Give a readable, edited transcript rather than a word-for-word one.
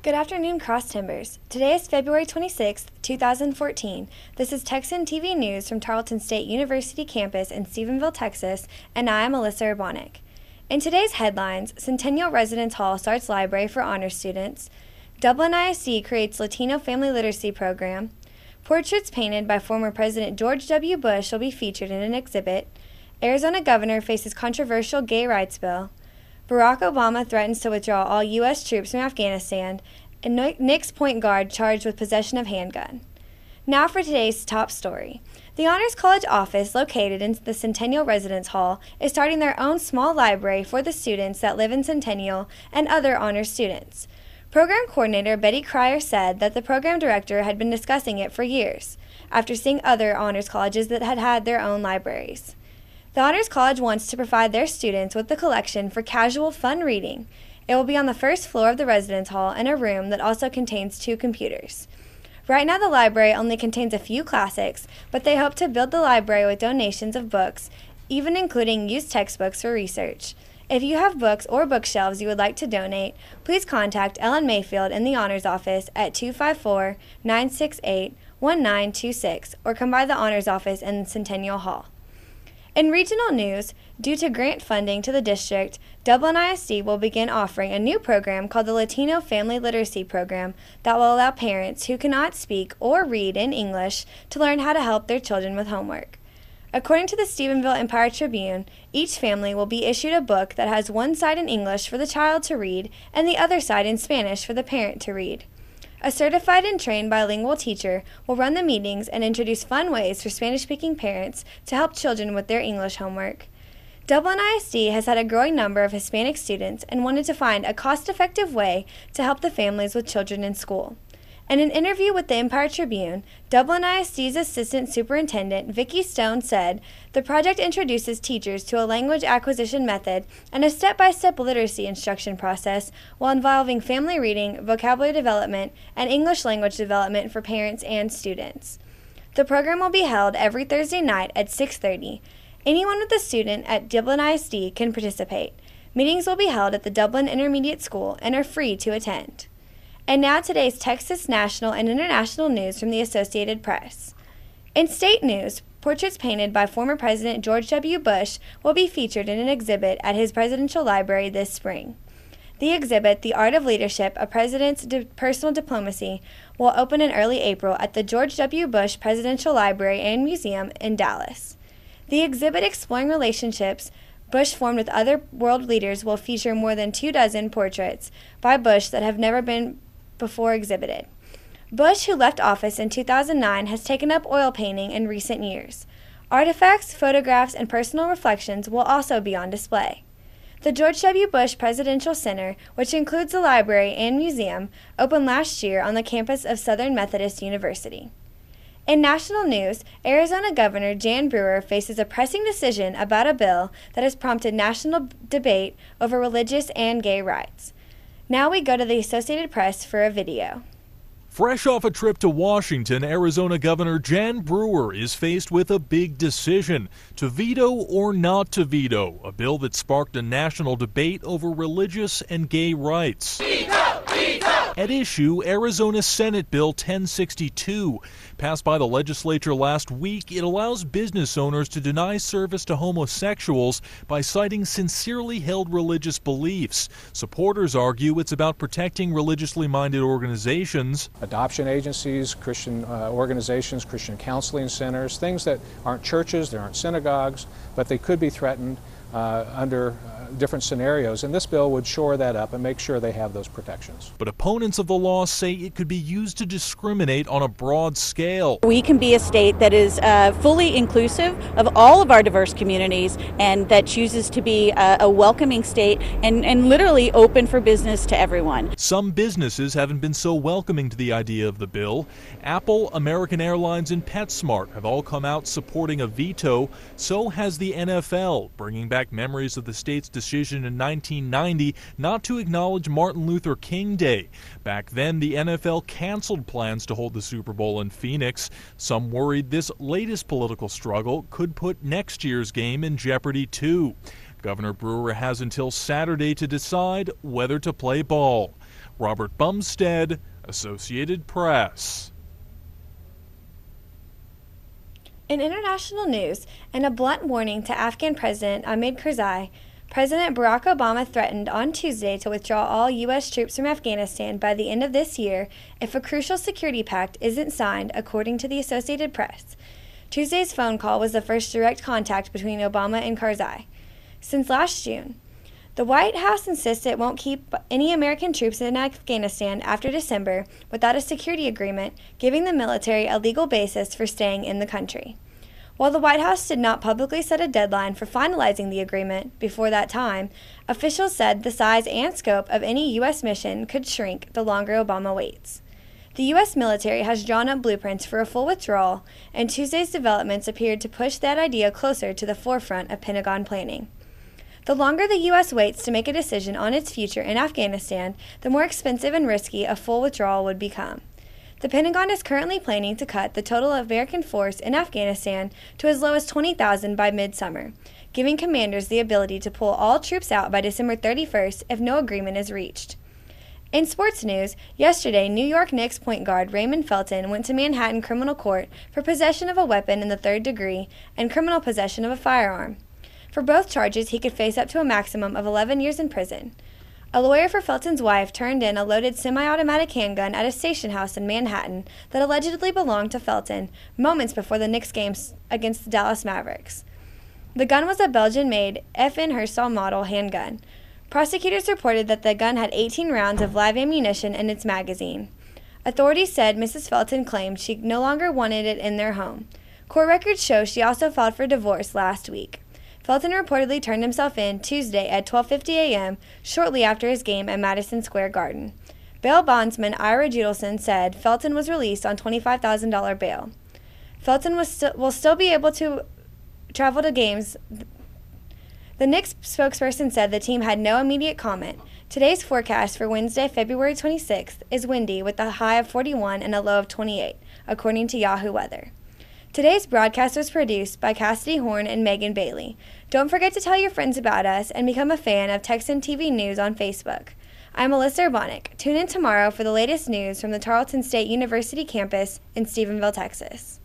Good afternoon, Cross Timbers. Today is February 26, 2014. This is Texan TV News from Tarleton State University campus in Stephenville, Texas, and I am Alyssa Urbanek. In today's headlines, Centennial Residence Hall starts library for honor students, Dublin ISD creates Latino Family Literacy Program, portraits painted by former President George W. Bush will be featured in an exhibit, Arizona governor faces controversial gay rights bill, Barack Obama threatens to withdraw all U.S. troops from Afghanistan, and Knicks point guard charged with possession of handgun. Now for today's top story. The Honors College office, located in the Centennial Residence Hall, is starting their own small library for the students that live in Centennial and other honors students. Program coordinator Betty Cryer said that the program director had been discussing it for years, after seeing other honors colleges that had had their own libraries. The Honors College wants to provide their students with a collection for casual, fun reading. It will be on the first floor of the residence hall in a room that also contains 2 computers. Right now the library only contains a few classics, but they hope to build the library with donations of books, even including used textbooks for research. If you have books or bookshelves you would like to donate, please contact Ellen Mayfield in the Honors Office at 254-968-1926 or come by the Honors Office in Centennial Hall. In regional news, due to grant funding to the district, Dublin ISD will begin offering a new program called the Latino Family Literacy Program that will allow parents who cannot speak or read in English to learn how to help their children with homework. According to the Stephenville Empire-Tribune, each family will be issued a book that has one side in English for the child to read and the other side in Spanish for the parent to read. A certified and trained bilingual teacher will run the meetings and introduce fun ways for Spanish-speaking parents to help children with their English homework. Dublin ISD has had a growing number of Hispanic students and wanted to find a cost-effective way to help the families with children in school. In an interview with the Empire-Tribune, Dublin ISD's Assistant Superintendent Vicki Stone said, "The project introduces teachers to a language acquisition method and a step-by-step literacy instruction process while involving family reading, vocabulary development, and English language development for parents and students." The program will be held every Thursday night at 6:30. Anyone with a student at Dublin ISD can participate. Meetings will be held at the Dublin Intermediate School and are free to attend. And now today's Texas national and international news from the Associated Press. In state news, portraits painted by former President George W. Bush will be featured in an exhibit at his presidential library this spring. The exhibit, The Art of Leadership, A President's Personal Diplomacy, will open in early April at the George W. Bush Presidential Library and Museum in Dallas. The exhibit exploring relationships Bush formed with other world leaders will feature more than 24 portraits by Bush that have never been before exhibited. Bush, who left office in 2009, has taken up oil painting in recent years. Artifacts, photographs, and personal reflections will also be on display. The George W. Bush Presidential Center, which includes the library and museum, opened last year on the campus of Southern Methodist University. In national news, Arizona Governor Jan Brewer faces a pressing decision about a bill that has prompted national debate over religious and gay rights. Now we go to the Associated Press for a video. Fresh off a trip to Washington, Arizona Governor Jan Brewer is faced with a big decision: to veto or not to veto a bill that sparked a national debate over religious and gay rights. Veto! Veto! At issue, Arizona Senate Bill 1062. Passed by the legislature last week, it allows business owners to deny service to homosexuals by citing sincerely held religious beliefs. Supporters argue it's about protecting religiously minded organizations. Adoption agencies, Christian organizations, Christian counseling centers, things that aren't churches, they aren't synagogues, but they could be threatened under different scenarios, and this bill would shore that up and make sure they have those protections. But opponents of the law say it could be used to discriminate on a broad scale. We can be a state that is fully inclusive of all of our diverse communities and that chooses to be a welcoming state and literally open for business to everyone. Some businesses haven't been so welcoming to the idea of the bill. Apple, American Airlines, and PetSmart have all come out supporting a veto. So has the NFL, bringing back memories of the state's decision in 1990 not to acknowledge Martin Luther King Day. Back then, the NFL canceled plans to hold the Super Bowl in Phoenix. Some worried this latest political struggle could put next year's game in jeopardy too. Governor Brewer has until Saturday to decide whether to play ball. Robert Bumstead, Associated Press. In international news, in a blunt warning to Afghan President Ahmed Karzai, President Barack Obama threatened on Tuesday to withdraw all U.S. troops from Afghanistan by the end of this year if a crucial security pact isn't signed, according to the Associated Press. Tuesday's phone call was the first direct contact between Obama and Karzai since last June. The White House insists it won't keep any American troops in Afghanistan after December without a security agreement, giving the military a legal basis for staying in the country. While the White House did not publicly set a deadline for finalizing the agreement before that time, officials said the size and scope of any U.S. mission could shrink the longer Obama waits. The U.S. military has drawn up blueprints for a full withdrawal, and Tuesday's developments appeared to push that idea closer to the forefront of Pentagon planning. The longer the U.S. waits to make a decision on its future in Afghanistan, the more expensive and risky a full withdrawal would become. The Pentagon is currently planning to cut the total American force in Afghanistan to as low as 20,000 by midsummer, giving commanders the ability to pull all troops out by December 31st if no agreement is reached. In sports news, yesterday, New York Knicks point guard Raymond Felton went to Manhattan criminal court for possession of a weapon in the third degree and criminal possession of a firearm. For both charges, he could face up to a maximum of 11 years in prison. A lawyer for Felton's wife turned in a loaded semi-automatic handgun at a station house in Manhattan that allegedly belonged to Felton moments before the Knicks game against the Dallas Mavericks. The gun was a Belgian-made FN Herstal model handgun. Prosecutors reported that the gun had 18 rounds of live ammunition in its magazine. Authorities said Mrs. Felton claimed she no longer wanted it in their home. Court records show she also filed for divorce last week. Felton reportedly turned himself in Tuesday at 12:50 a.m., shortly after his game at Madison Square Garden. Bail bondsman Ira Judelson said Felton was released on $25,000 bail. Felton will still be able to travel to games. The Knicks spokesperson said the team had no immediate comment. Today's forecast for Wednesday, February 26th, is windy with a high of 41 and a low of 28, according to Yahoo Weather. Today's broadcast was produced by Cassidy Horn and Megan Bailey. Don't forget to tell your friends about us and become a fan of Texan TV News on Facebook. I'm Alyssa Urbanek. Tune in tomorrow for the latest news from the Tarleton State University campus in Stephenville, Texas.